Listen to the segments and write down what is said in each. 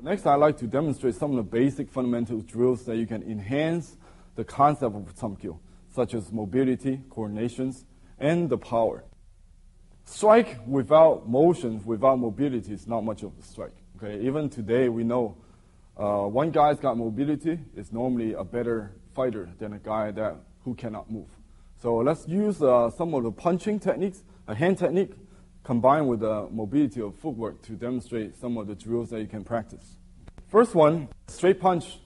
Next, I'd like to demonstrate some of the basic fundamental drills that you can enhance the concept of Tsamkyo, such as mobility, coordinations, and the power. Strike without motion, without mobility, is not much of a strike. Okay? Even today, we know one guy's got mobility is normally a better fighter than a guy who cannot move. So let's use some of the punching techniques, a hand technique, combined with the mobility of footwork to demonstrate some of the drills that you can practice. First one, straight punch.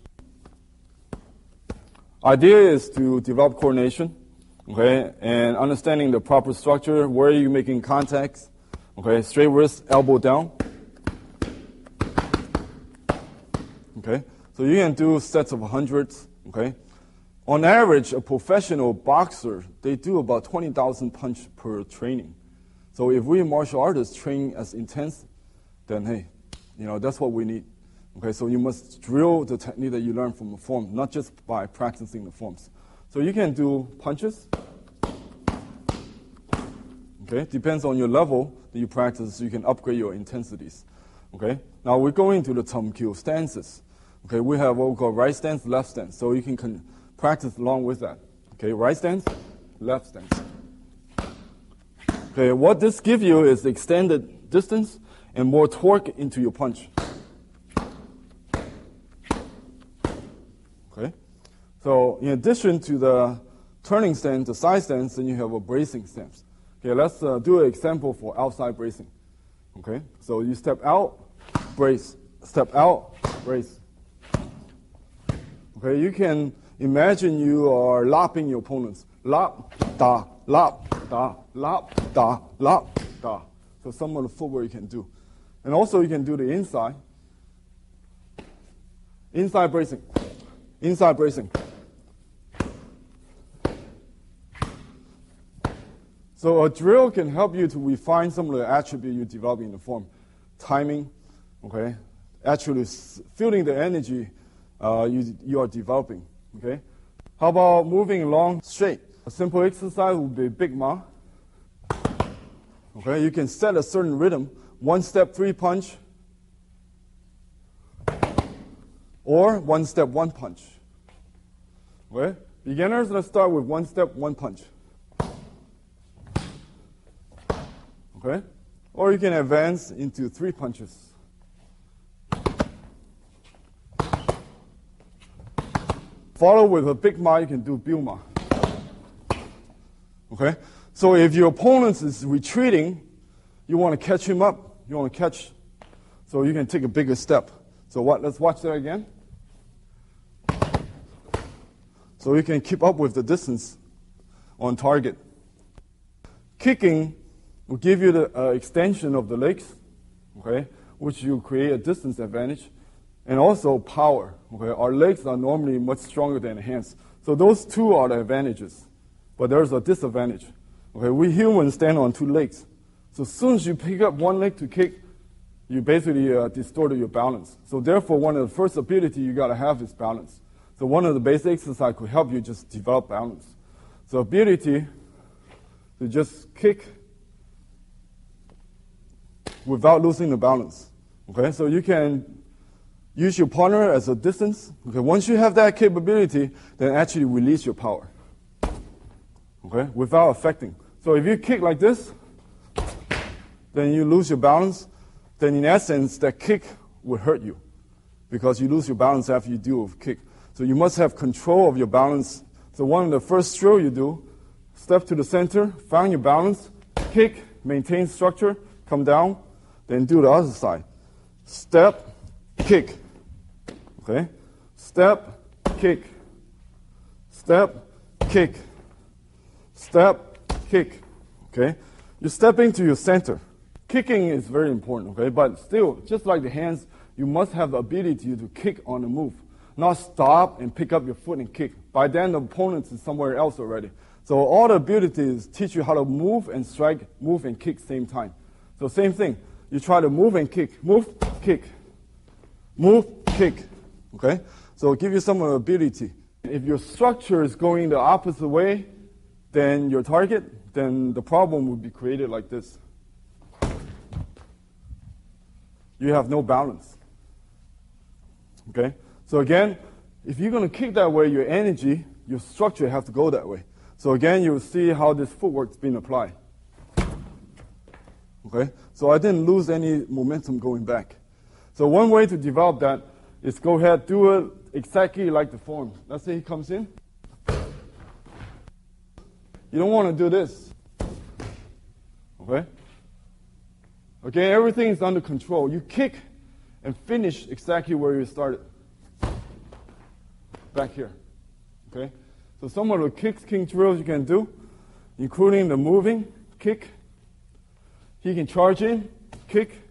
Idea is to develop coordination, okay, and understanding the proper structure, where are you making contacts, okay, straight wrist, elbow down. Okay, so you can do sets of hundreds, okay. On average, a professional boxer, they do about 20,000 punch per training. So if we martial artists train as intense, then hey, that's what we need. Okay, so you must drill the technique that you learn from the form, not just by practicing the forms. So you can do punches. Okay, depends on your level that you practice, so you can upgrade your intensities. Okay, now we're going to the Tsamkyo stances. Okay, we have what we call right stance, left stance, so you can practice along with that. Okay, right stance, left stance. Okay, what this gives you is extended distance and more torque into your punch. Okay, so in addition to the turning stance, the side stance, then you have a bracing stance. Okay, let's do an example for outside bracing. Okay, so you step out, brace, step out, brace. Okay, you can imagine you are lopping your opponents. Lop, da, lop, da, lop, da, lop, da. So some of the footwork you can do. And also you can do the inside. Inside bracing. Inside bracing. So a drill can help you to refine some of the attributes you develop in the form. Timing, okay? Actually feeling the energy you are developing, okay? How about moving along straight? A simple exercise would be Big Ma. Okay, you can set a certain rhythm, 1 step, 3 punch, or 1 step, 1 punch. Okay, beginners, let's start with 1 step, 1 punch. Okay, or you can advance into 3 punches. Follow with a Big Ma, you can do Biu-Ma. Okay? So if your opponent is retreating, you want to catch him up. You want to catch, so you can take a bigger step. So let's watch that again. So you can keep up with the distance on target. Kicking will give you the extension of the legs, okay, which will create a distance advantage. And also power. Okay, our legs are normally much stronger than the hands. So those two are the advantages. But there's a disadvantage. Okay, we humans stand on 2 legs. So as soon as you pick up 1 leg to kick, you basically distorted your balance. So therefore, one of the first ability you got to have is balance. So one of the basic exercises could help you just develop balance. So ability to just kick without losing the balance. Okay, so you can use your partner as a distance. Okay, once you have that capability, then actually release your power. Okay, without affecting. So if you kick like this, then you lose your balance. Then in essence, that kick will hurt you because you lose your balance after you do a kick. So you must have control of your balance. So one of the first drill you do, step to the center, find your balance, kick, maintain structure, come down, then do the other side. Step, kick. Okay? Step, kick. Step, kick. Step, kick. Okay? You're stepping to your center. Kicking is very important, okay? But still, just like the hands, you must have the ability to kick on the move. Not stop and pick up your foot and kick. By then, the opponent is somewhere else already. So all the abilities teach you how to move and strike, move and kick same time. So same thing. You try to move and kick. Move, kick. Move, kick. Okay? So give you some ability. If your structure is going the opposite way than your target, then the problem would be created like this. You have no balance. Okay? So again, if you're going to kick that way, your energy, your structure have to go that way. So again, you'll see how this footwork is being applied. Okay? So I didn't lose any momentum going back. So one way to develop that is go ahead, do it exactly like the form. Let's say he comes in. You don't want to do this. Okay? Okay, everything is under control. You kick and finish exactly where you started. Back here. Okay? So some of the kicking drills you can do, including the moving, kick. He can charge in, kick.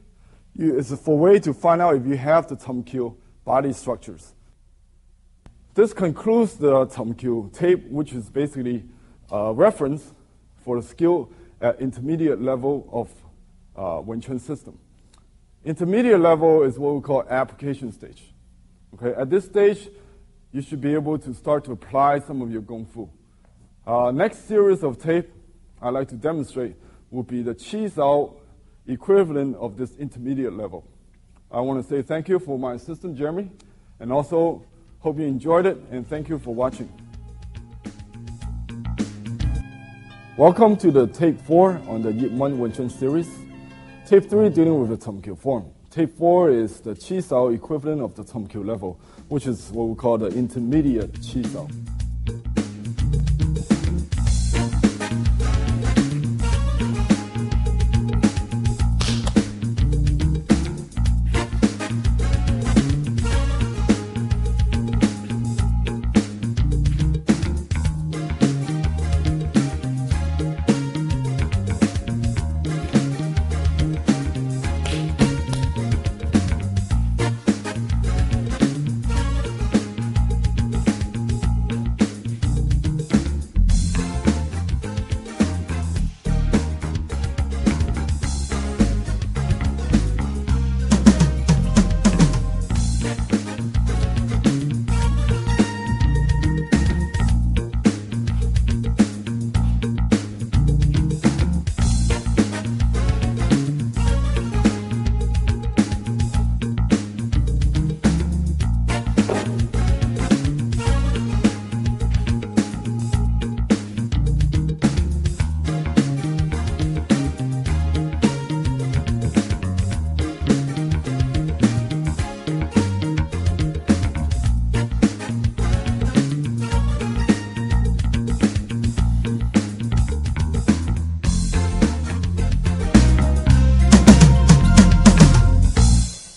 It's a way to find out if you have the Tumkil body structures. This concludes the Tumkil tape, which is basically a reference for the skill at intermediate level of Wing Chun system. Intermediate level is what we call application stage. Okay, at this stage, you should be able to start to apply some of your Gong Fu. Next series of tape I'd like to demonstrate will be the Chi Sao equivalent of this intermediate level. I want to say thank you for my assistant, Jeremy, and also hope you enjoyed it, and thank you for watching. Welcome to the tape 4 on the Yip Man Wing Chun series. Tape 3 dealing with the Tumkil form. Tape 4 is the Chi Sao equivalent of the Tumkil level, which is what we call the intermediate Chi Sao.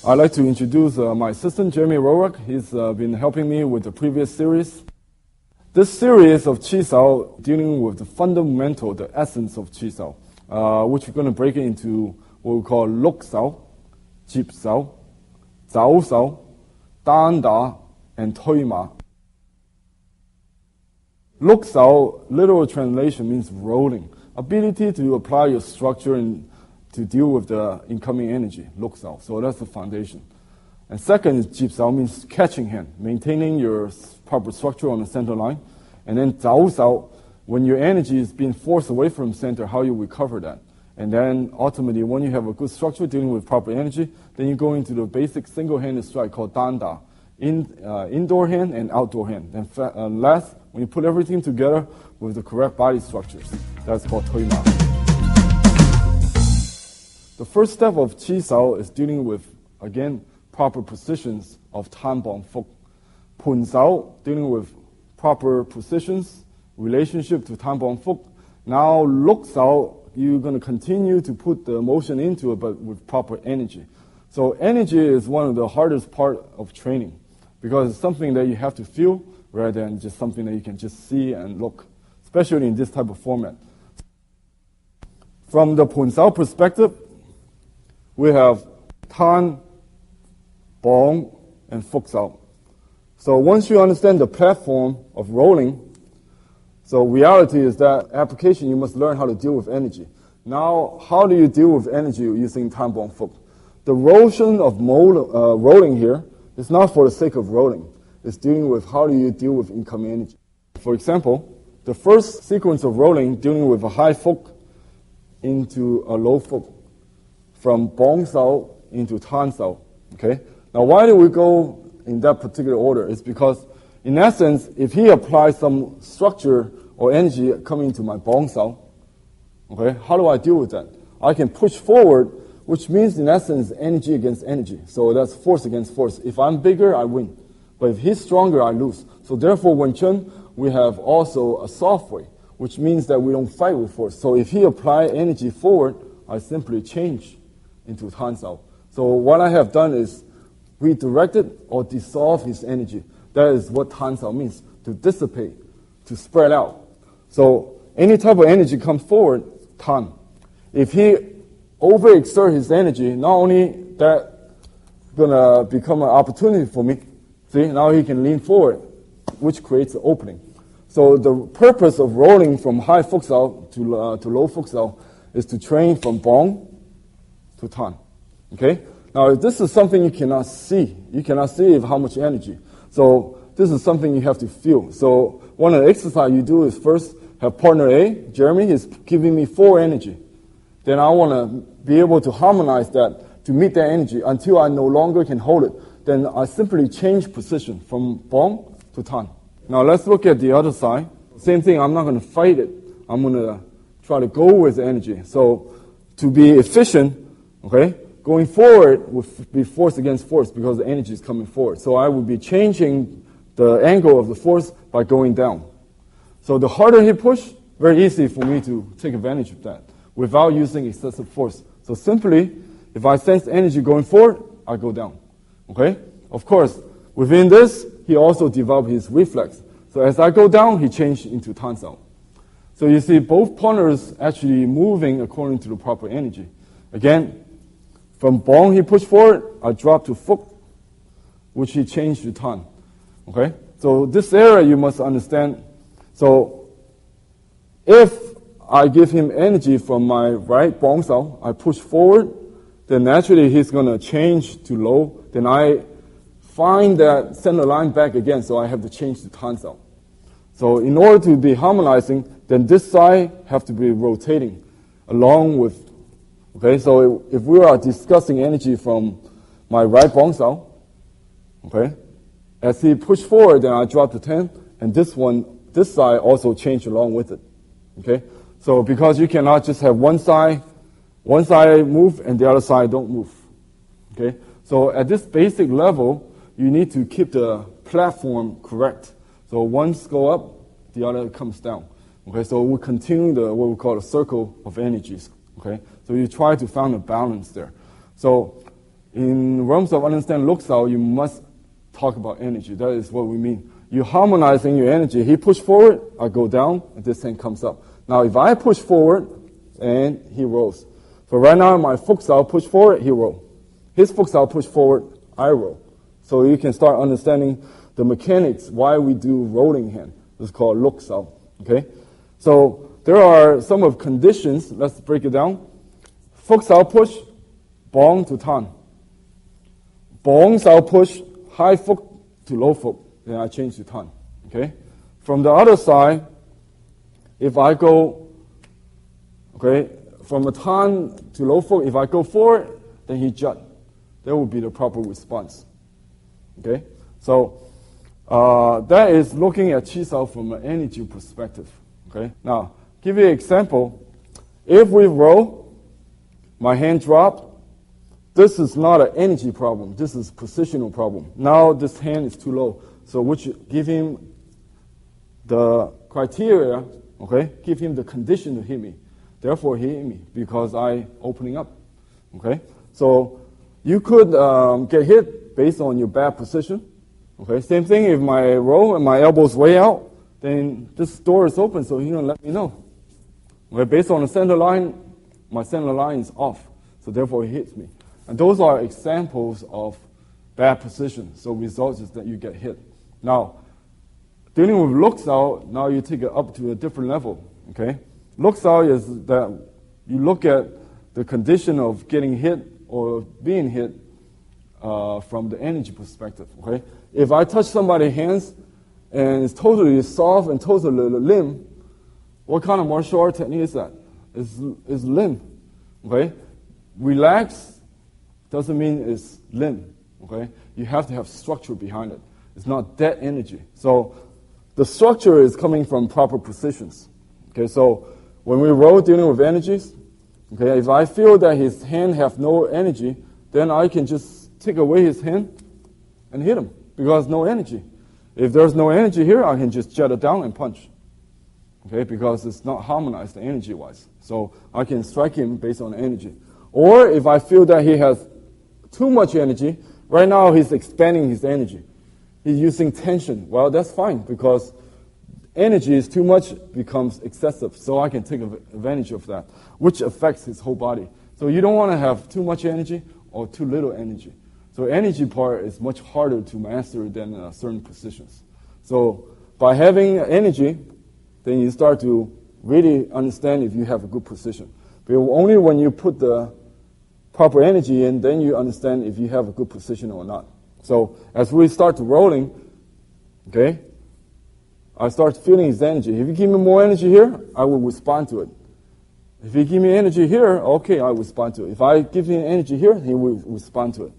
I'd like to introduce my assistant, Jeremy Rorak. He's been helping me with the previous series. This series of Chi Sao dealing with the fundamental, the essence of Chi Sao, which we're going to break it into what we call Lok Sao, Jip Sao, Zao Sao, Dan Da, and Toi Ma. Lok Sao, literal translation means rolling. Ability to apply your structure and to deal with the incoming energy, Lok Sao. So that's the foundation. And second is Jip Sao, means catching hand, maintaining your proper structure on the center line. And then Zao Sao, when your energy is being forced away from center, how you recover that. And then ultimately, when you have a good structure dealing with proper energy, then you go into the basic single-handed strike called Dan Da, indoor hand and outdoor hand. And last, when you put everything together with the correct body structures, that's called Toi Ma. The first step of Chi Sao is dealing with, again, proper positions of Tan Bong Fuk. Pun Sao, dealing with proper positions, relationship to Tan Bong Fuk. Now, Lok Sao, you're going to continue to put the motion into it, but with proper energy. So energy is one of the hardest part of training, because it's something that you have to feel rather than just something that you can just see and look, especially in this type of format. From the Pun Sao perspective, we have Tan, Bong, and Fuk Sao. So once you understand the platform of rolling, so reality is that application, you must learn how to deal with energy. Now, how do you deal with energy using Tan, Bong, Fuk? The motion of rolling here is not for the sake of rolling. It's dealing with how do you deal with incoming energy. For example, the first sequence of rolling, dealing with a high Fuk into a low Fuk, from Bong Sao into Tan Sao. Okay? Now, why do we go in that particular order is because, in essence, if he applies some structure or energy coming into my bong sao, okay, how do I deal with that? I can push forward, which means, in essence, energy against energy. So that's force against force. If I'm bigger, I win. But if he's stronger, I lose. So therefore, Wing Chun, we have also a soft way, which means that we don't fight with force. So if he apply energy forward, I simply change into Tan Sao. So what I have done is redirected or dissolve his energy. That is what Tan Sao means, to dissipate, to spread out. So any type of energy comes forward, Tan. If he overexert his energy, not only that gonna become an opportunity for me, see, now he can lean forward, which creates an opening. So the purpose of rolling from high futsal to low futsal is to train from bong to tan. Okay? Now, this is something you cannot see. You cannot see how much energy. So this is something you have to feel. So one of the exercises you do is first have partner A, Jeremy, is giving me 4 energy. Then I want to be able to harmonize that to meet that energy until I no longer can hold it. Then I simply change position from bong to tan. Now let's look at the other side. Same thing, I'm not going to fight it. I'm going to try to go with the energy. So to be efficient, okay, going forward would be force against force because the energy is coming forward. So I would be changing the angle of the force by going down. So the harder he push, very easy for me to take advantage of that without using excessive force. So simply, if I sense energy going forward, I go down. Okay? Of course, within this, he also developed his reflex. So as I go down, he changed into Tan Sao. So you see both partners actually moving according to the proper energy. Again, from bong he pushed forward, I dropped to fuk, which he changed to tan. Okay? So this area you must understand. So if I give him energy from my right bong sao, I push forward, then naturally he's going to change to low. Then I find that center line back again, so I have to change to tan sao. So in order to be harmonizing, then this side have to be rotating along with, okay, so if we are discussing energy from my right bong sao, okay, as he pushed forward, then I drop to 10, and this side also change along with it, okay? So because you cannot just have one side move and the other side don't move, okay? So at this basic level, you need to keep the platform correct. So one's go up, the other comes down. Okay, so we continue what we call a circle of energies. Okay, so you try to find a balance there. So in realms of understand Luksao, you must talk about energy. That is what we mean. You're harmonizing your energy. He push forward, I go down, and this thing comes up. Now if I push forward, and he rolls. So right now my Fuksao push forward, he roll. His Fuksao push forward, I roll. So you can start understanding the mechanics, why we do rolling hand. This is called Luksao. Okay? So there are some of conditions. Let's break it down. Fuksao push, bong to tan. Bong sao push, high fuk to low fuk. Then I change to tan. Okay? From the other side, if I go, okay, from a tan to low fuk, if I go forward, then he jut. That would be the proper response. Okay? So that is looking at Chi Sao from an energy perspective. Okay? Now, give you an example. If we roll, my hand dropped, this is not an energy problem. This is positional problem. Now this hand is too low. So which give him the criteria, okay? Give him the condition to hit me. Therefore he hit me because I opening up. Okay? So you could get hit based on your bad position. Okay, same thing, if my roll and my elbow's way out, then this door is open, so he's going to let me know. Okay, based on the center line, my center line is off, so therefore he hits me. And those are examples of bad position, so results is that you get hit. Now, dealing with Luksao, now you take it up to a different level. Okay, Luksao is that you look at the condition of getting hit or being hit from the energy perspective. Okay, if I touch somebody's hands and it's totally soft and totally limb, what kind of martial art technique is that? It's limb. Okay, relax doesn't mean it's limb. okay, you have to have structure behind it. It's not dead energy. So the structure is coming from proper positions. Okay, so when we roll dealing with energies, okay, if I feel that his hand have no energy, then I can just take away his hand and hit him because no energy. If there's no energy here, I can just jut it down and punch. Okay, because it's not harmonized energy-wise. So I can strike him based on energy. Or if I feel that he has too much energy, right now he's expanding his energy. He's using tension. Well, that's fine because energy is too much, becomes excessive. So I can take advantage of that, which affects his whole body. So you don't want to have too much energy or too little energy. So energy part is much harder to master than certain positions. So by having energy, then you start to really understand if you have a good position. But only when you put the proper energy in, then you understand if you have a good position or not. So as we start rolling, okay, I start feeling his energy. If you give me more energy here, I will respond to it. If you give me energy here, okay, I will respond to it. If I give him energy here, he will respond to it.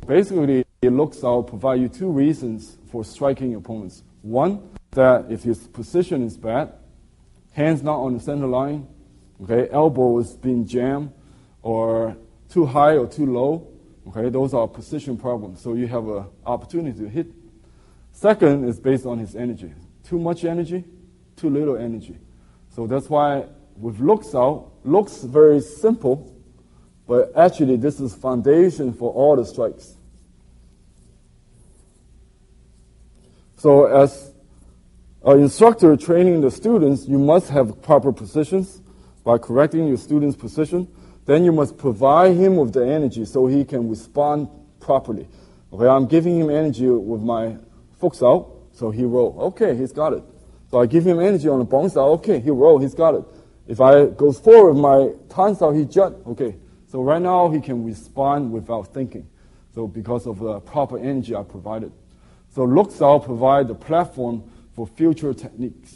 Basically, it looks out provide you two reasons for striking your opponents. One, that if his position is bad, hands not on the center line, okay, elbow is being jammed, or too high or too low, okay, those are position problems. So you have an opportunity to hit. Second is based on his energy. Too much energy, too little energy. So that's why with looks out, looks very simple, but actually this is foundation for all the strikes. So as an instructor training the students, you must have proper positions by correcting your student's position. Then you must provide him with the energy so he can respond properly. Okay, I'm giving him energy with my focus out, so he roll. Okay, he's got it. So I give him energy on the bounce out. Okay, he roll, he's got it. If I go forward with my tons out, he jut. Okay, so right now he can respond without thinking. So because of the proper energy I provided. So looks out provide the platform for future techniques.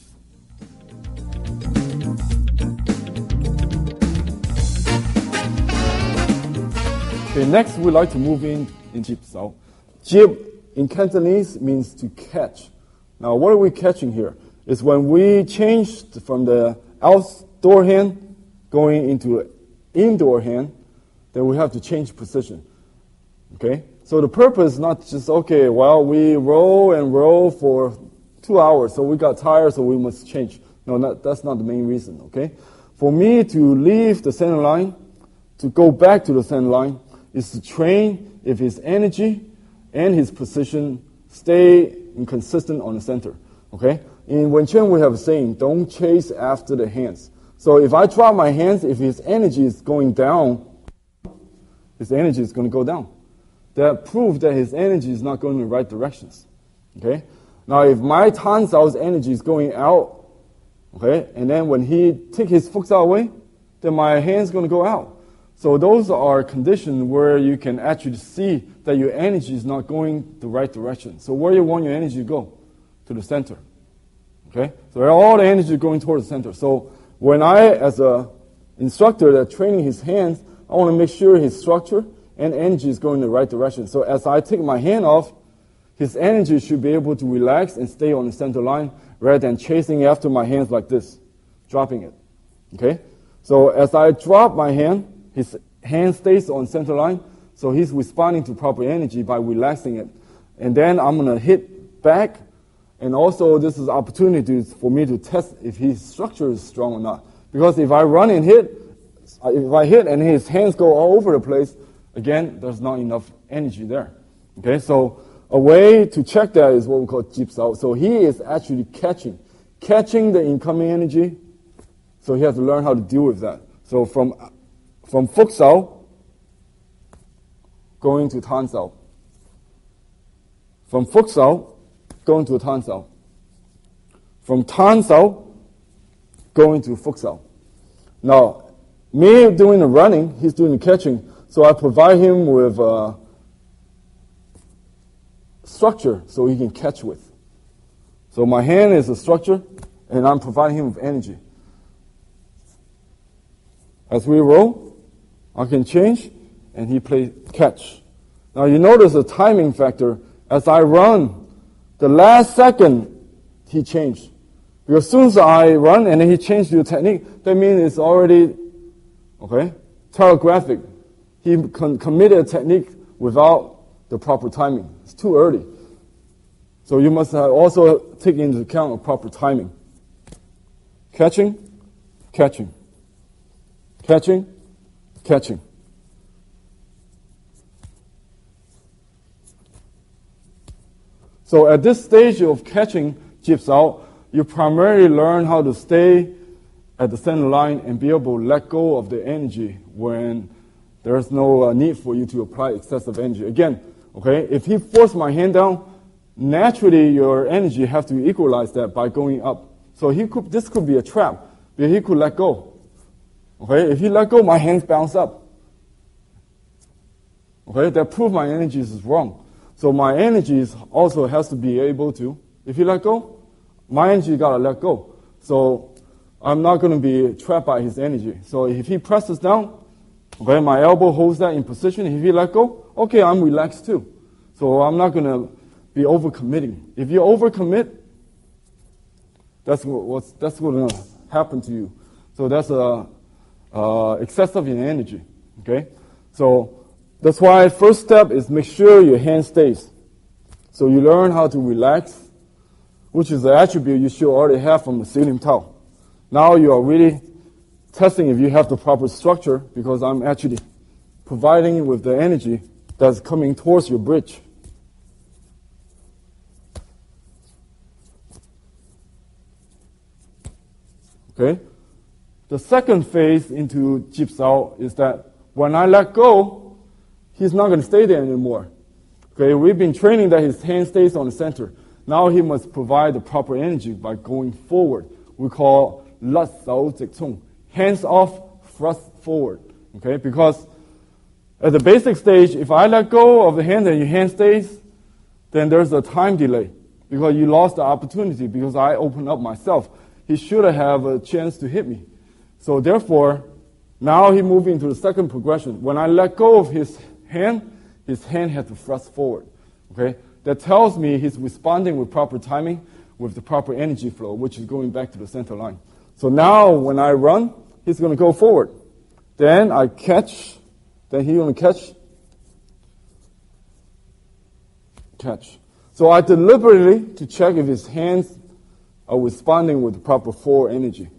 Okay, next we'd like to move in jib sao. Jib in Cantonese means to catch. Now what are we catching here? It's when we changed from the outdoor hand going into indoor hand, then we have to change position. Okay? So the purpose is not just, okay, well, we roll and roll for 2 hours, so we got tired, so we must change. No, that's not the main reason, okay? For me to leave the center line, to go back to the center line, is to train if his energy and his position stay inconsistent on the center, okay? In Wing Chun, we have a saying, don't chase after the hands. So if I drop my hands, if his energy is going down, his energy is going to go down. That proves that his energy is not going in the right directions, okay? Now, if my Tansao's energy is going out, okay, and then when he take his focus away, then my hand's going to go out. So those are conditions where you can actually see that your energy is not going the right direction. So where you want your energy to go? To the center, okay? So all the energy is going towards the center. So when I, as a instructor that's training his hands, I want to make sure his structure and energy is going in the right direction. So as I take my hand off, his energy should be able to relax and stay on the center line rather than chasing after my hands like this, dropping it. Okay? So as I drop my hand, his hand stays on center line, so he's responding to proper energy by relaxing it. And then I'm going to hit back, and also this is opportunities for me to test if his structure is strong or not. Because if I run and hit, if I hit and his hands go all over the place, again, there's not enough energy there. Okay, so a way to check that is what we call jib sao. So he is actually catching the incoming energy. So he has to learn how to deal with that. So from fuk sao going to tan sao. From fuk sao going to tan sao. From tan sao going to fuk sao. Now, me doing the running, he's doing the catching. So I provide him with structure so he can catch with. So my hand is a structure, and I'm providing him with energy. As we roll, I can change, and he plays catch. Now you notice the timing factor. As I run, the last second, he changed. Because as soon as I run and then he changed the technique, that means it's already, okay, telegraphic. He committed a technique without the proper timing. It's too early. So you must also take into account a proper timing. Catching, catching, catching, catching. So at this stage of catching jips out, you primarily learn how to stay at the center line and be able to let go of the energy when there's no need for you to apply excessive energy. Again, okay, if he forced my hand down, naturally your energy have to equalize that by going up. So this could be a trap, but he could let go. Okay, if he let go, my hands bounce up. Okay, that proves my energy is wrong. So my energy also has to be able to, if he let go, my energy got to let go. So I'm not going to be trapped by his energy. So if he presses down, okay, my elbow holds that in position. If he let go, okay, I'm relaxed too. So I'm not going to be overcommitting. If you overcommit, that's going to happen to you. So that's excessive in energy. Okay, so that's why first step is make sure your hand stays. So you learn how to relax, which is the attribute you should already have from the ceiling towel. Now you are really testing if you have the proper structure, because I'm actually providing you with the energy that's coming towards your bridge. Okay? The second phase into jips out is that when I let go, he's not going to stay there anymore. Okay, we've been training that his hand stays on the center. Now he must provide the proper energy by going forward. We call lat sao zik chung, hands off, thrust forward. Okay, because at the basic stage, if I let go of the hand and your hand stays, then there's a time delay because you lost the opportunity because I opened up myself. He should have a chance to hit me. So therefore, now he moved into the second progression. When I let go of his hand had to thrust forward. Okay? That tells me he's responding with proper timing, with the proper energy flow, which is going back to the center line. So now when I run, he's going to go forward. Then I catch, then he's going to catch. So I deliberately to check if his hands are responding with the proper forward energy.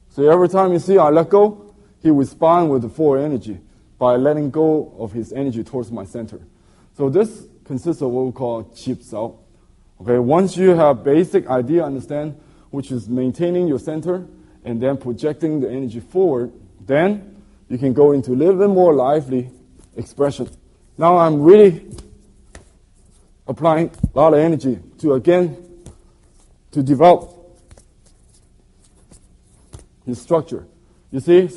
So every time you see I let go, he responds with the forward energy by letting go of his energy towards my center. So this consists of what we call jips out. Okay, once you have basic idea, understand, which is maintaining your center and then projecting the energy forward, then you can go into a little bit more lively expression. Now I'm really applying a lot of energy to develop his structure. You see,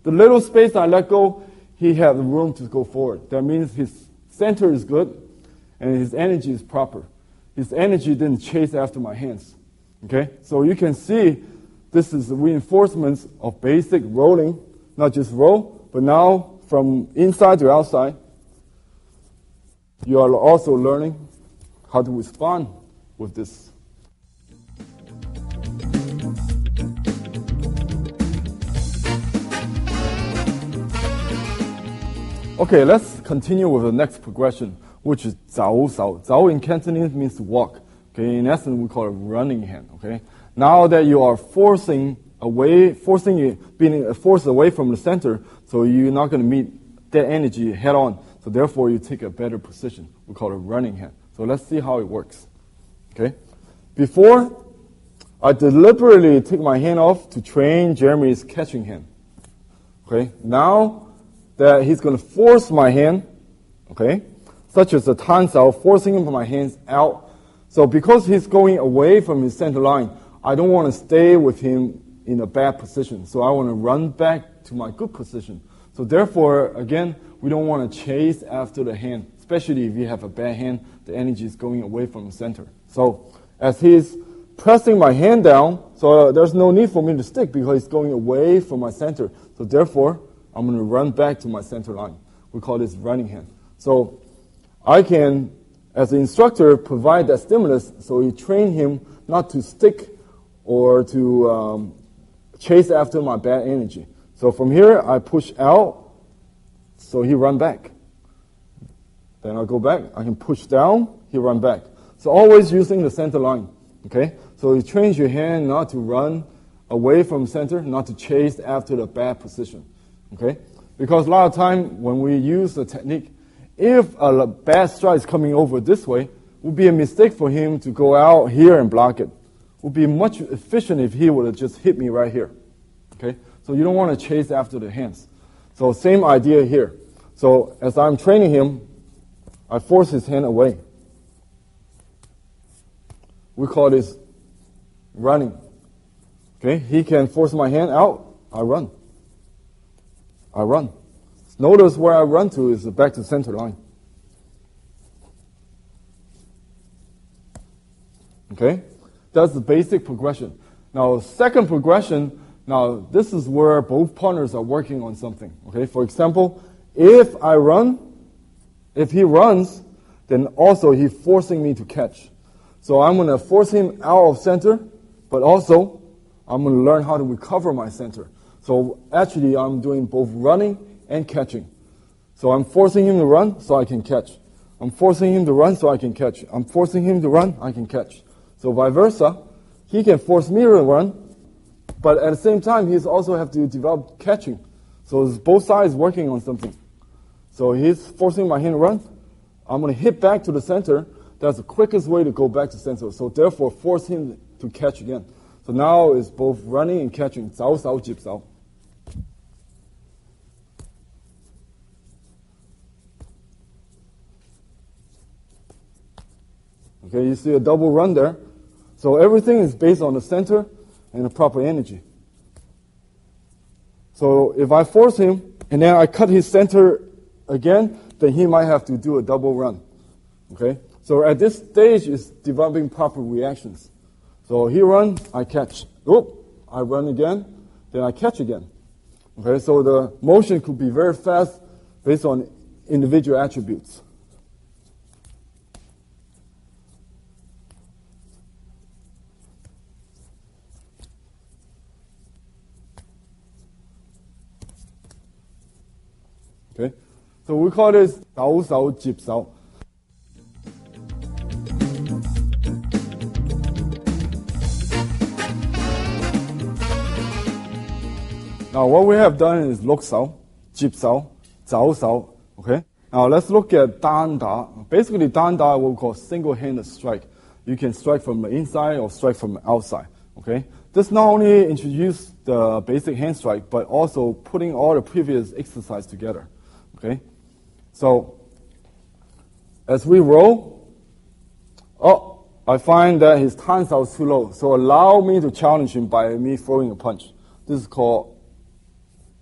the little space I let go, he had the room to go forward. That means his center is good and his energy is proper. His energy didn't chase after my hands. Okay? So you can see this is the reinforcements of basic rolling, not just roll, but now from inside to outside, you are also learning how to respond with this. Okay, let's continue with the next progression, which is zao sao. Zao in Cantonese means to walk. Okay, in essence, we call it running hand. Okay, now that you are being forced away from the center, so you're not going to meet that energy head on. So therefore, you take a better position. We call it running hand. So let's see how it works. Okay, before I deliberately take my hand off to train Jeremy's catching hand. Okay, now that he's going to force my hand, okay, such as the tan sao, forcing my hands out. So because he's going away from his center line, I don't want to stay with him in a bad position. So I want to run back to my good position. So therefore, again, we don't want to chase after the hand, especially if you have a bad hand, the energy is going away from the center. So as he's pressing my hand down, so there's no need for me to stick because it's going away from my center. So therefore, I'm going to run back to my center line. We call this running hand. So I can, as an instructor, provide that stimulus so you train him not to stick or to chase after my bad energy. So from here, I push out, so he run back. Then I'll go back. I can push down, he run back. So always using the center line. Okay? So you train your hand not to run away from center, not to chase after the bad position. Okay? Because a lot of time when we use the technique, if a bad strike is coming over this way, it would be a mistake for him to go out here and block it. It would be much efficient if he would have just hit me right here. Okay? So you don't want to chase after the hands. So same idea here. So as I'm training him, I force his hand away. We call this running. Okay? He can force my hand out, I run. I run. Notice where I run to is back to center line. Okay? That's the basic progression. Now, second progression, now this is where both partners are working on something. Okay? For example, if I run, if he runs, then also he's forcing me to catch. So I'm going to force him out of center, but also I'm going to learn how to recover my center. So actually I'm doing both running and catching. So I'm forcing him to run so I can catch. I'm forcing him to run so I can catch. I'm forcing him to run, I can catch. So vice versa, he can force me to run, but at the same time he's also have to develop catching. So it's both sides working on something. So he's forcing my hand to run. I'm going to hit back to the center. That's the quickest way to go back to center. So therefore, force him to catch again. So now it's both running and catching. 走手接手. Okay, you see a double run there. So everything is based on the center and the proper energy. So if I force him and then I cut his center again, then he might have to do a double run. Okay? So at this stage, it's developing proper reactions. So he runs, I catch. Oop, I run again, then I catch again. Okay, so the motion could be very fast based on individual attributes. Okay, so we call this 抖手接手. Now what we have done is 碌手, 接手, 走手. Okay. Now let's look at 單打. Basically, 單打what we call single-handed strike. You can strike from the inside or strike from the outside. Okay. This not only introduces the basic hand strike, but also putting all the previous exercise together. Okay. So as we roll, I find that his tanzao is too low. So allow me to challenge him by me throwing a punch. This is called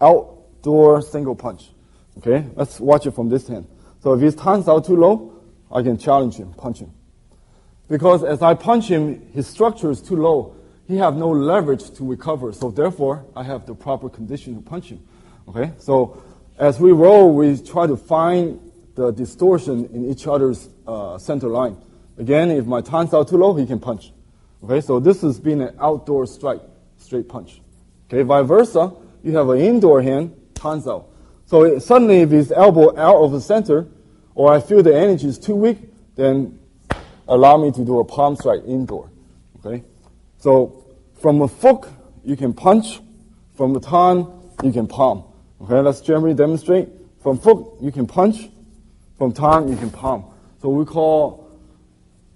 outdoor single punch. Okay, let's watch it from this hand. So if his tanzao too low, I can challenge him, punch him. Because as I punch him, his structure is too low. He have no leverage to recover. So therefore, I have the proper condition to punch him. Okay, so as we roll, we try to find the distortion in each other's center line. Again, if my tanzao too low, he can punch. Okay, so this has been an outdoor strike, straight punch. Okay, vice versa. You have an indoor hand, tanzao. So suddenly if his elbow out of the center, or I feel the energy is too weak, then allow me to do a palm strike indoor. Okay? So from a foot, you can punch. From the tan, you can palm. Okay, let's generally demonstrate. From foot, you can punch. From tan, you can palm. So we call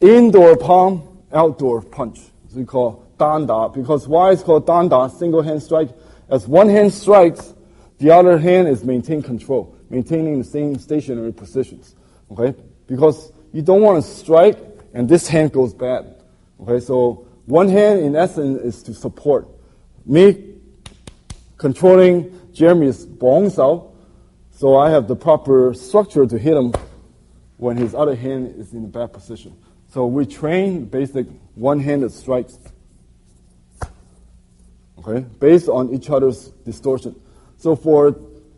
indoor palm, outdoor punch. So we call danda. Because why it's called danda, single hand strike? As one hand strikes, the other hand is maintaining control, maintaining the same stationary positions. Okay? Because you don't want to strike and this hand goes bad. Okay? So one hand in essence is to support. Me controlling Jeremy's bongzao, so I have the proper structure to hit him when his other hand is in a bad position. So we train basic one-handed strikes, okay, based on each other's distortion. So for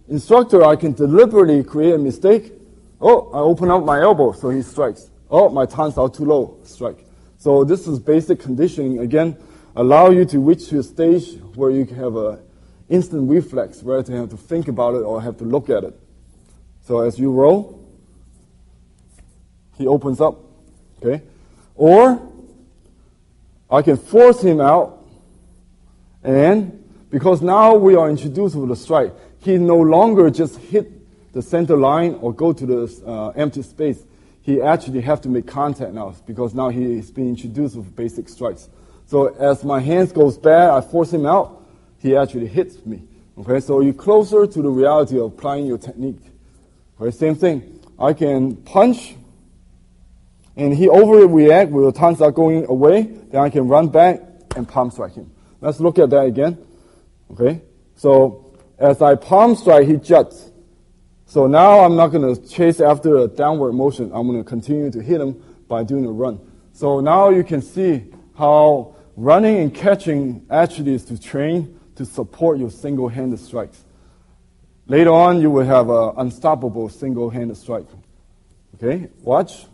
instructor, I can deliberately create a mistake. Oh, I open up my elbow, so he strikes. Oh, my tons are too low, strike. So this is basic conditioning. Again, allow you to reach to a stage where you can have an instant reflex rather than have to think about it or have to look at it. So as you roll, he opens up, okay? Or I can force him out, and because now we are introduced with a strike, he no longer just hit the center line or go to the empty space. He actually have to make contact now because now he is being introduced with basic strikes. So as my hands goes bad, I force him out, he actually hits me. Okay, so you're closer to the reality of applying your technique. Okay, same thing. I can punch, and he overreact with the tons are going away. Then I can run back and palm strike him. Let's look at that again. Okay, so as I palm strike, he juts. So now I'm not going to chase after a downward motion. I'm going to continue to hit him by doing a run. So now you can see how running and catching actually is to train to support your single-handed strikes. Later on, you will have an unstoppable single-handed strike. Okay, watch.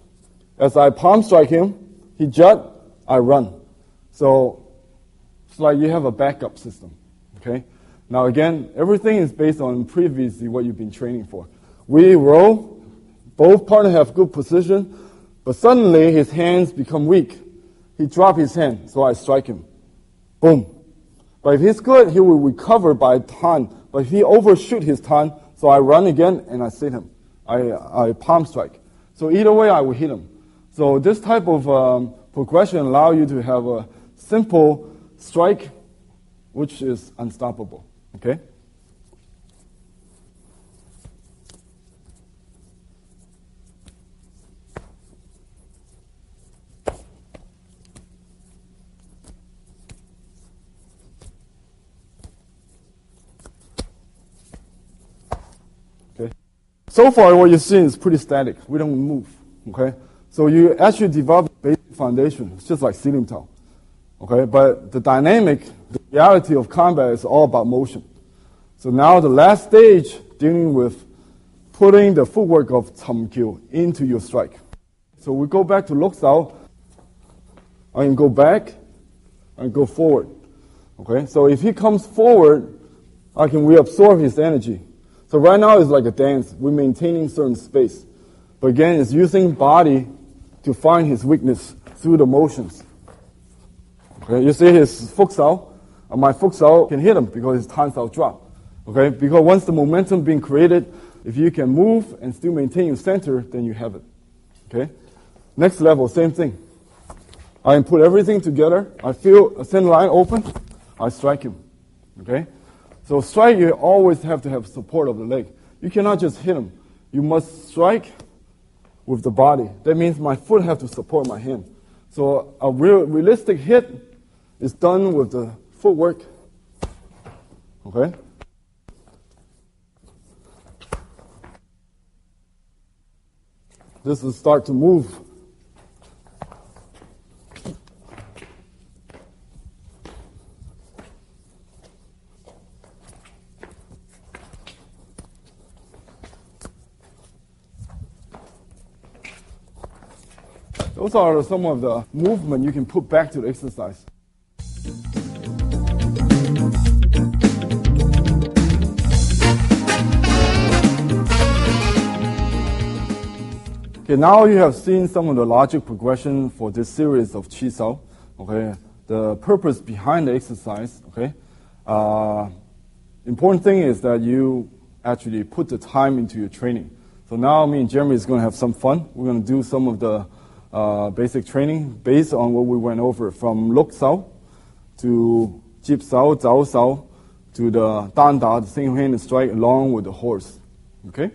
As I palm strike him, he jut, I run. So it's like you have a backup system. Okay. Now again, everything is based on previously what you've been training for. We roll, both partners have good position, but suddenly his hands become weak. He drops his hand, so I strike him. Boom. But if he's good, he will recover by a ton. But if he overshoot his ton, so I run again and I sit him. I palm strike. So either way, I will hit him. So this type of progression allows you to have a simple strike, which is unstoppable. Okay? Okay. So far, what you're seeing is pretty static. We don't move. Okay? So you actually develop a basic foundation. It's just like ceiling tile. Okay? But the dynamic, the reality of combat is all about motion. So now the last stage, dealing with putting the footwork of Chamkyu into your strike. So we go back to Luksao. I can go back and go forward. Okay? So if he comes forward, I can reabsorb his energy. So right now it's like a dance. We're maintaining certain space. But again, it's using body to find his weakness through the motions. Okay? You see his futsal. My futsal can hit him because his tansao drop. Okay? Because once the momentum being created, if you can move and still maintain your center, then you have it. Okay? Next level, same thing. I can put everything together. I feel a center line open. I strike him. Okay? So strike, you always have to have support of the leg. You cannot just hit him. You must strike with the body. That means my foot have to support my hand. So a realistic hit is done with the footwork. Okay? This will start to move. Those are some of the movement you can put back to the exercise. Okay, now you have seen some of the logic progression for this series of Chi Sao. Okay, the purpose behind the exercise. Okay, important thing is that you actually put the time into your training. So now me and Jeremy is going to have some fun. We're going to do some of the basic training based on what we went over from Luk Sao to Jip Sao, Zhao Sao to the Dan Da, the single-handed strike along with the horse. Okay?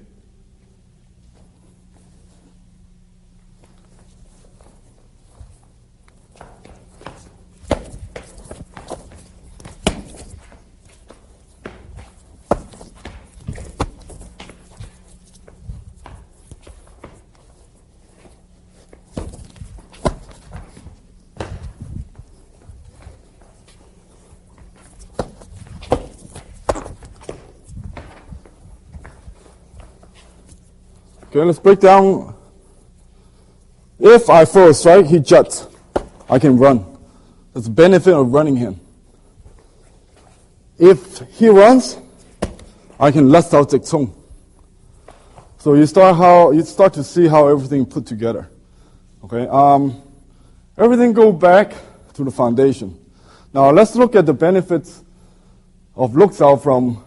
Okay, let's break down. If I throw a strike, he juts. I can run. That's the benefit of running him. If he runs, I can let out the tongue. So you start to see how everything put together. Okay, everything go back to the foundation. Now let's look at the benefits of Luxao from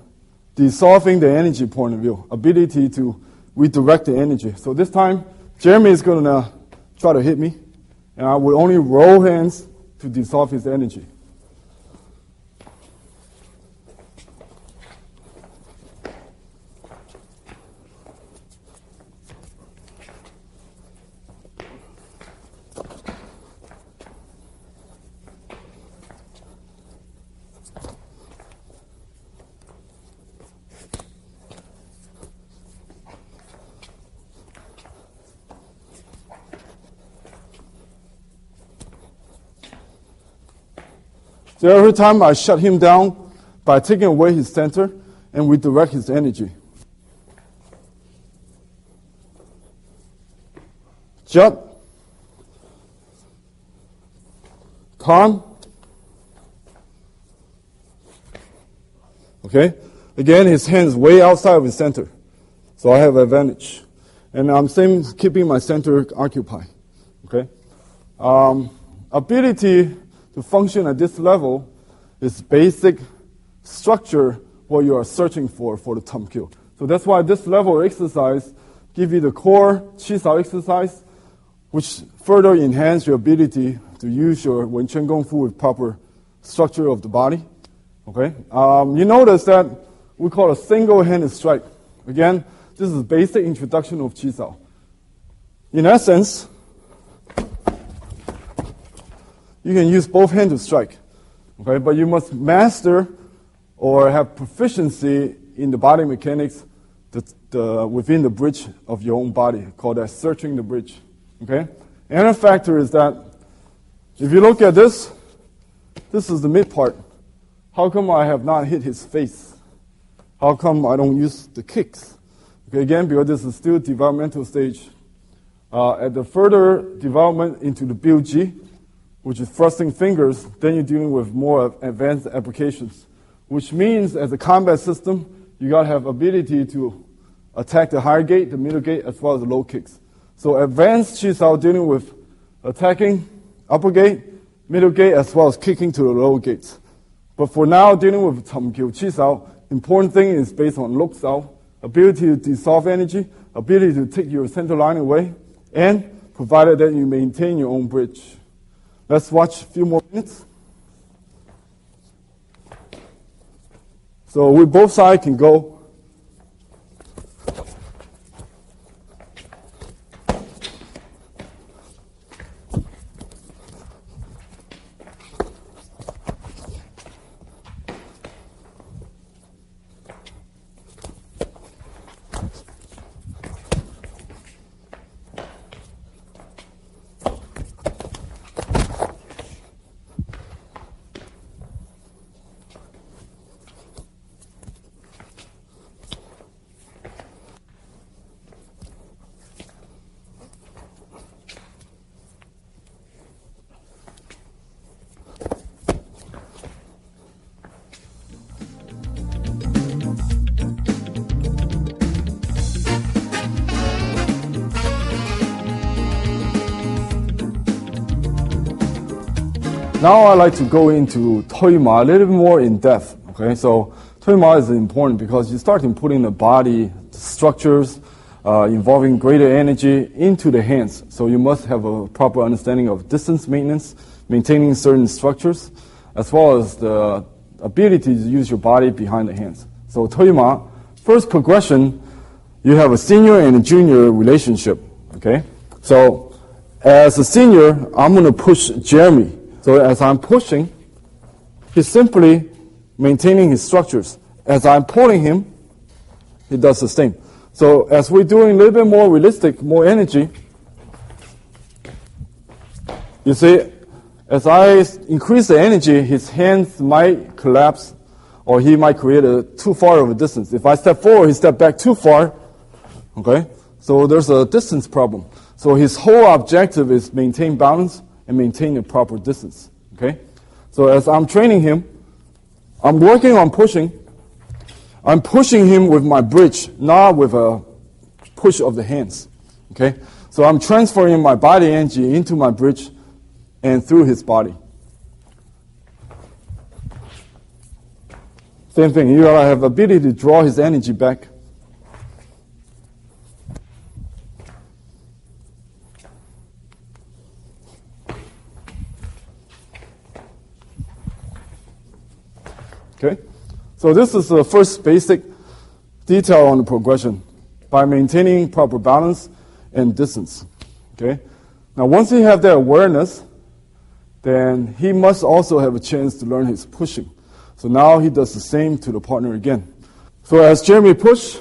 dissolving the energy point of view, ability to redirect the energy. So this time, Jeremy is going to try to hit me, and I will only roll hands to dissolve his energy. So every time I shut him down by taking away his center and redirect his energy. Jut. Calm. Okay? Again, his hands way outside of his center. So I have advantage. And I'm keeping my center occupied. Okay? Ability to function at this level is basic structure what you are searching for the Tum Kyo. So that's why this level of exercise give you the core Qi Sao exercise, which further enhance your ability to use your Wing Chun Kung Fu with proper structure of the body. Okay, you notice that we call a single-handed strike. Again, this is basic introduction of Qi Sao. In essence, you can use both hands to strike, okay? But you must master or have proficiency in the body mechanics within the bridge of your own body, called that searching the bridge, okay? Another factor is that if you look at this is the mid part. How come I have not hit his face? How come I don't use the kicks? Okay, again, because this is still developmental stage. At the further development into the BUG, which is thrusting fingers, then you're dealing with more advanced applications, which means as a combat system, you got to have ability to attack the higher gate, the middle gate, as well as the low kicks. So advanced Qi Sao dealing with attacking upper gate, middle gate, as well as kicking to the lower gates. But for now, dealing with Tum Kyo Qi Sao, important thing is based on Luk Sao, ability to dissolve energy, ability to take your center line away, and provided that you maintain your own bridge. Let's watch a few more minutes. So we both sides can go. Now I'd like to go into Toima a little bit more in depth. Okay, so Toima is important because you start putting the body structures involving greater energy into the hands. So you must have a proper understanding of distance maintenance, maintaining certain structures, as well as the ability to use your body behind the hands. So Toima, first progression, you have a senior and a junior relationship. Okay, so as a senior, I'm going to push Jeremy. So as I'm pushing, he's simply maintaining his structures. As I'm pulling him, he does the same. So as we're doing a little bit more realistic, more energy, you see, as I increase the energy, his hands might collapse, or he might create too far of a distance. If I step forward, he step back too far. Okay, So there's a distance problem. So his whole objective is maintain balance and maintain a proper distance. Okay? So as I'm training him, I'm working on pushing. I'm pushing him with my bridge, not with a push of the hands. Okay? So I'm transferring my body energy into my bridge and through his body. Same thing, you gotta have the ability to draw his energy back. Okay? So this is the first basic detail on the progression by maintaining proper balance and distance. Okay? Now once he have that awareness, then he must also have a chance to learn his pushing. So now he does the same to the partner again. So as Jeremy push,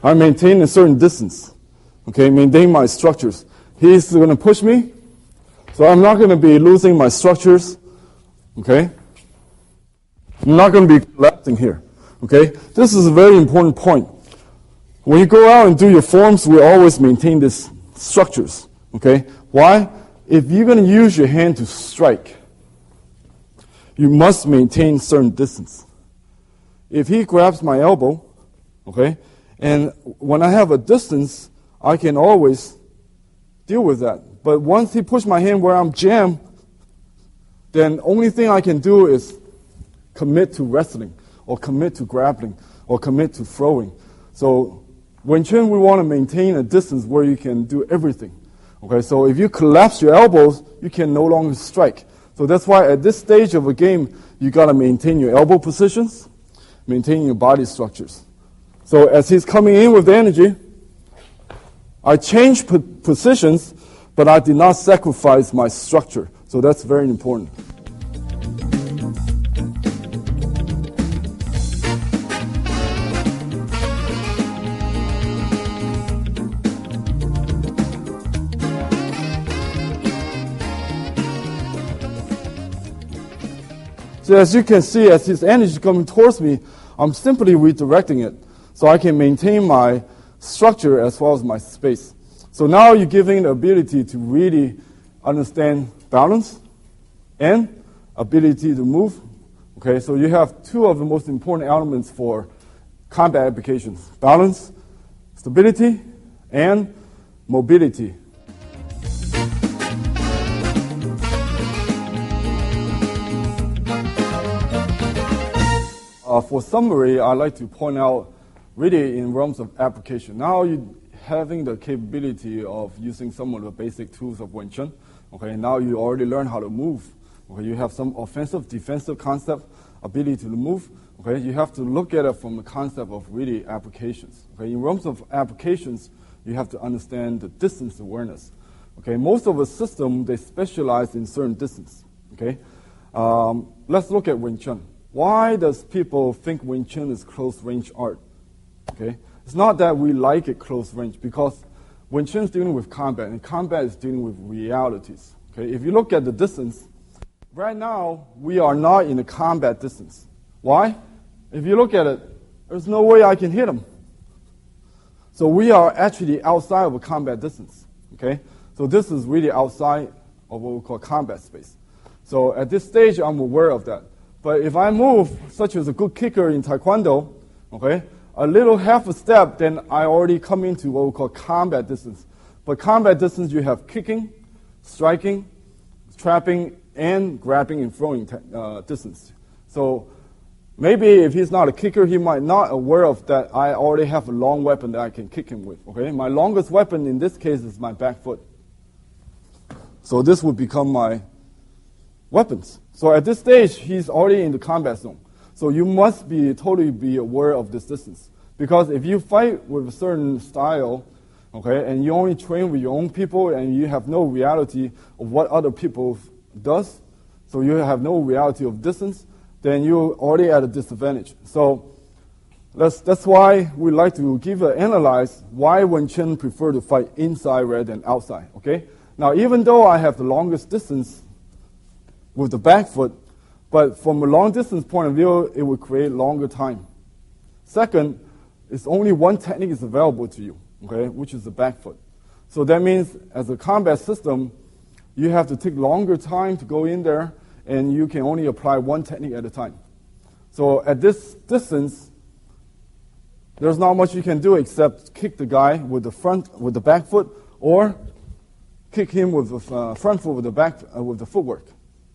I maintain a certain distance. Okay, maintain my structures. He's going to push me, so I'm not going to be losing my structures. Okay? I'm not going to be collapsing here. Okay? This is a very important point. When you go out and do your forms, we always maintain these structures. Okay? Why? If you're going to use your hand to strike, you must maintain certain distance. If he grabs my elbow, okay, and when I have a distance, I can always deal with that. But once he pushes my hand where I'm jammed, then only thing I can do is commit to wrestling, or commit to grappling, or commit to throwing. So Wing Chun, we want to maintain a distance where you can do everything. Okay, so if you collapse your elbows, you can no longer strike. So that's why at this stage of a game, you got to maintain your elbow positions, maintain your body structures. So as he's coming in with the energy, I change positions, but I did not sacrifice my structure. So that's very important. So as you can see, as his energy is coming towards me, I'm simply redirecting it so I can maintain my structure as well as my space. So now you're giving the ability to really understand balance and ability to move. Okay, so you have two of the most important elements for combat applications: balance, stability, and mobility. For summary, I'd like to point out really in realms of application. Now you're having the capability of using some of the basic tools of Wing Chun. Okay, now you already learn how to move. Okay, you have some offensive, defensive concept, ability to move. Okay, you have to look at it from the concept of really applications. Okay, in realms of applications, you have to understand the distance awareness. Okay, most of the system, they specialize in certain distance. Okay, let's look at Wing Chun. Why does people think Wing Chun is close-range art? Okay, it's not that we like it close-range, because Wing Chun is dealing with combat, and combat is dealing with realities. Okay, if you look at the distance, right now we are not in a combat distance. Why? If you look at it, there's no way I can hit him. So we are actually outside of a combat distance. Okay, so this is really outside of what we call combat space. So at this stage, I'm aware of that. But if I move, such as a good kicker in Taekwondo, okay, a little half a step, then I already come into what we call combat distance. But combat distance, you have kicking, striking, trapping, and grabbing and throwing distance. So maybe if he's not a kicker, he might not aware of that I already have a long weapon that I can kick him with. Okay, my longest weapon in this case is my back foot. So this would become my weapons. So at this stage, he's already in the combat zone. So you must totally be aware of this distance. Because if you fight with a certain style, okay, and you only train with your own people and you have no reality of what other people does, so you have no reality of distance, then you're already at a disadvantage. So that's why we like to analyze why Wing Chun prefer to fight inside rather than outside. Okay. Now, even though I have the longest distance with the back foot, but from a long distance point of view, it would create longer time. Second, it's only one technique is available to you, okay, which is the back foot. So that means as a combat system, you have to take longer time to go in there, and you can only apply one technique at a time. So at this distance, there's not much you can do except kick the guy with the back foot, or kick him with the front foot with the footwork.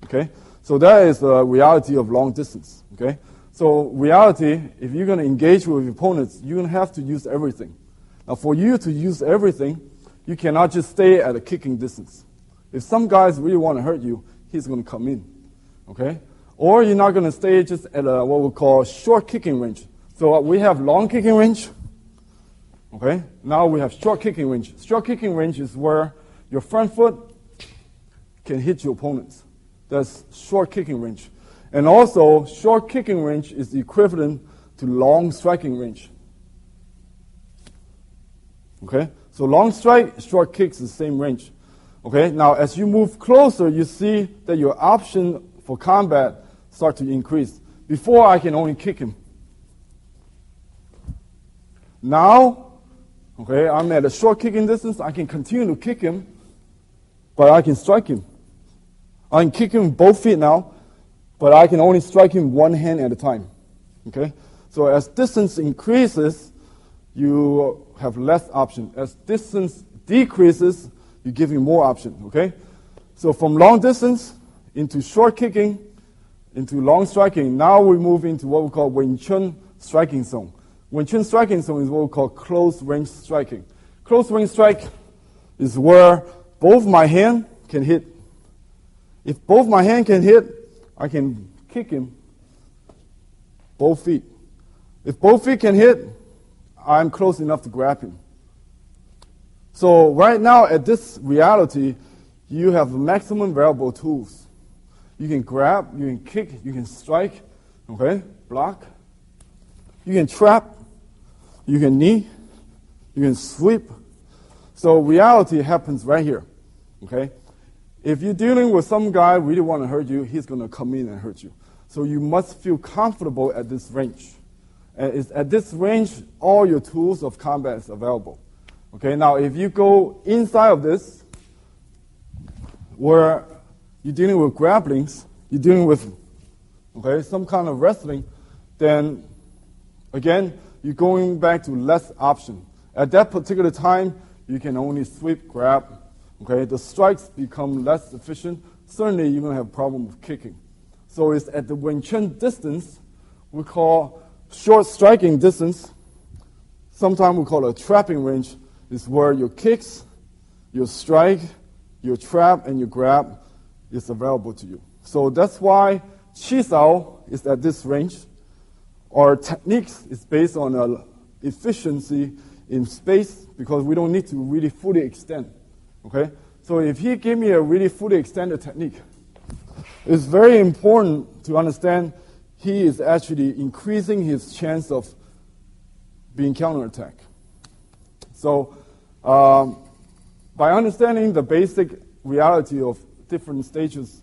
Okay, so that is the reality of long distance. Okay, so reality, if you're going to engage with your opponents, you're going to have to use everything. Now, for you to use everything, you cannot just stay at a kicking distance. If some guys really want to hurt you, he's going to come in. Okay, or you're not going to stay just at what we call short kicking range. So we have long kicking range. Okay, now we have short kicking range. Short kicking range is where your front foot can hit your opponents. That's short kicking range. And also, short kicking range is equivalent to long striking range. Okay, so long strike, short kicks is the same range. Okay, now as you move closer, you see that your option for combat start to increase. Before, I can only kick him. Now, okay, I'm at a short kicking distance. I can continue to kick him, but I can strike him. I can kick him with both feet now, but I can only strike him one hand at a time. Okay, so as distance increases, you have less option. As distance decreases, you give him more option. Okay, so from long distance into short kicking, into long striking. Now we move into what we call Wing Chun striking zone. Wing Chun striking zone is what we call close range striking. Close range strike is where both my hand can hit. If both my hand can hit, I can kick him both feet. If both feet can hit, I'm close enough to grab him. So right now at this reality, you have maximum variable tools. You can grab, you can kick, you can strike, okay, block. You can trap, you can knee, you can sweep. So reality happens right here, okay? If you're dealing with some guy who really want to hurt you, he's going to come in and hurt you. So you must feel comfortable at this range. And it's at this range, all your tools of combat is available. Okay, now if you go inside of this, where you're dealing with grapplings, you're dealing with, okay, some kind of wrestling, then again, you're going back to less option. At that particular time, you can only sweep, grab. Okay, the strikes become less efficient. Certainly, you're going to have a problem with kicking. So it's at the Wing Chun distance, we call short striking distance. Sometimes we call it a trapping range. Is where your kicks, your strike, your trap, and your grab is available to you. So that's why Chi Sao is at this range. Our techniques is based on efficiency in space because we don't need to really fully extend. Okay? So if he gave me a really fully extended technique, it's very important to understand he is actually increasing his chance of being counterattacked. So by understanding the basic reality of different stages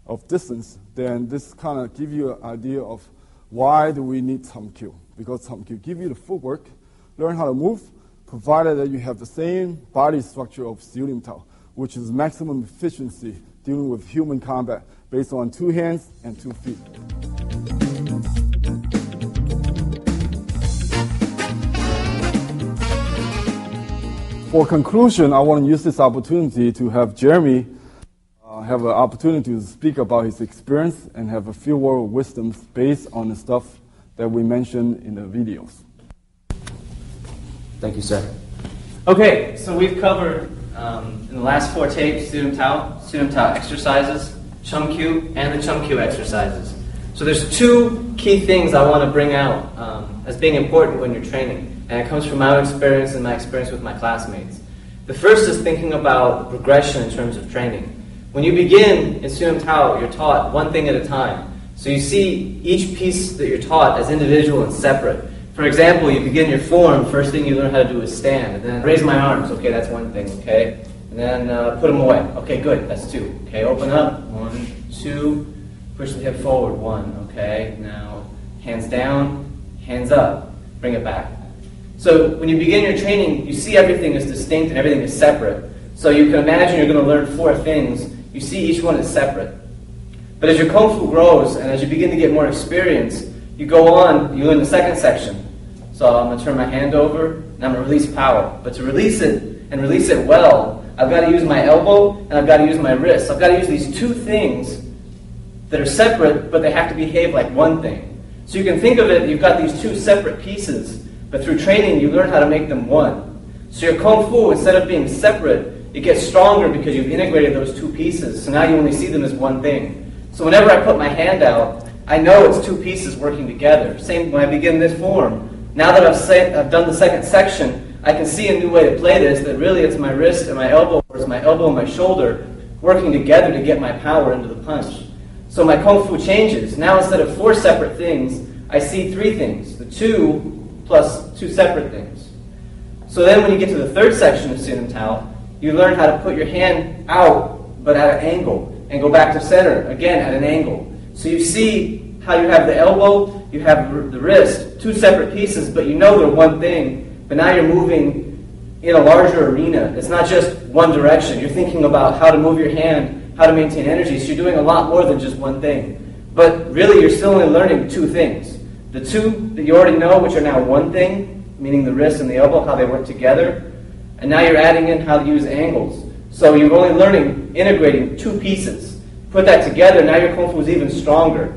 of distance, then this kind of gives you an idea of why do we need Samkyu. Because Samkyu gives you the footwork, learn how to move, provided that you have the same body structure of Siulim Tao, which is maximum efficiency dealing with human combat based on 2 hands and 2 feet. For conclusion, I want to use this opportunity to have Jeremy have an opportunity to speak about his experience and have a few words of wisdom based on the stuff that we mentioned in the videos. Thank you, sir. Okay, so we've covered in the last 4 tapes Siulim Tao exercises, Chum Kyu, and the Chum Kyu exercises. So there's 2 key things I want to bring out as being important when you're training, and it comes from my experience and my experience with my classmates. The first is thinking about progression in terms of training. When you begin in Siulim Tao, you're taught one thing at a time. So you see each piece that you're taught as individual and separate. For example, you begin your form, first thing you learn how to do is stand, and then raise my arms, okay, that's one thing, okay? And then put them away, okay, good, that's 2. Okay, open up, 1, 2, push the hip forward, 1, okay? Now, hands down, hands up, bring it back. So when you begin your training, you see everything is distinct and everything is separate. So you can imagine you're going to learn 4 things. You see each one is separate. But as your Kung Fu grows and as you begin to get more experience, you go on, you learn the second section. So I'm going to turn my hand over and I'm going to release power. But to release it and release it well, I've got to use my elbow and I've got to use my wrist. I've got to use these 2 things that are separate, but they have to behave like one thing. So you can think of it, you've got these 2 separate pieces, but through training you learn how to make them one. So your Kung Fu, instead of being separate, it gets stronger because you've integrated those 2 pieces. So now you only see them as one thing. So whenever I put my hand out, I know it's 2 pieces working together. Same when I begin this form. Now that I've done the second section, I can see a new way to play this, that really it's my wrist and my elbow, or it's my elbow and my shoulder working together to get my power into the punch. So my Kung Fu changes. Now instead of 4 separate things, I see 3 things. The 2 plus 2 separate things. So then when you get to the third section of Sun Tao, you learn how to put your hand out, but at an angle, and go back to center, again at an angle. So you see how you have the elbow, you have the wrist, 2 separate pieces, but you know they're one thing, but now you're moving in a larger arena. It's not just one direction. You're thinking about how to move your hand, how to maintain energy, so you're doing a lot more than just one thing. But really, you're still only learning 2 things. The 2 that you already know, which are now one thing, meaning the wrist and the elbow, how they work together, and now you're adding in how to use angles. So you're only learning, integrating 2 pieces. Put that together, now your Kung Fu is even stronger.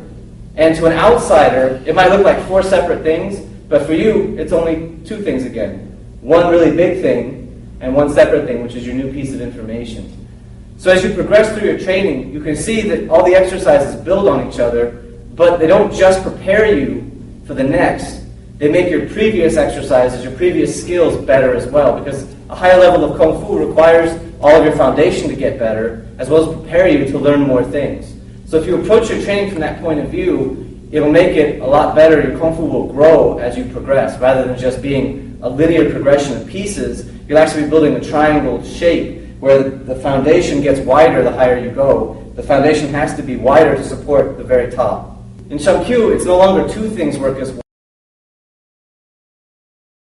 And to an outsider, it might look like 4 separate things, but for you, it's only 2 things again. 1 really big thing, and 1 separate thing, which is your new piece of information. So as you progress through your training, you can see that all the exercises build on each other, but they don't just prepare you for the next. They make your previous exercises, your previous skills better as well, because a higher level of Kung Fu requires all of your foundation to get better, as well as prepare you to learn more things. So if you approach your training from that point of view, it'll make it a lot better. Your Kung Fu will grow as you progress, rather than just being a linear progression of pieces. You'll actually be building a triangle shape, where the foundation gets wider the higher you go. The foundation has to be wider to support the very top. In Chum Kyu, it's no longer 2 things work as one.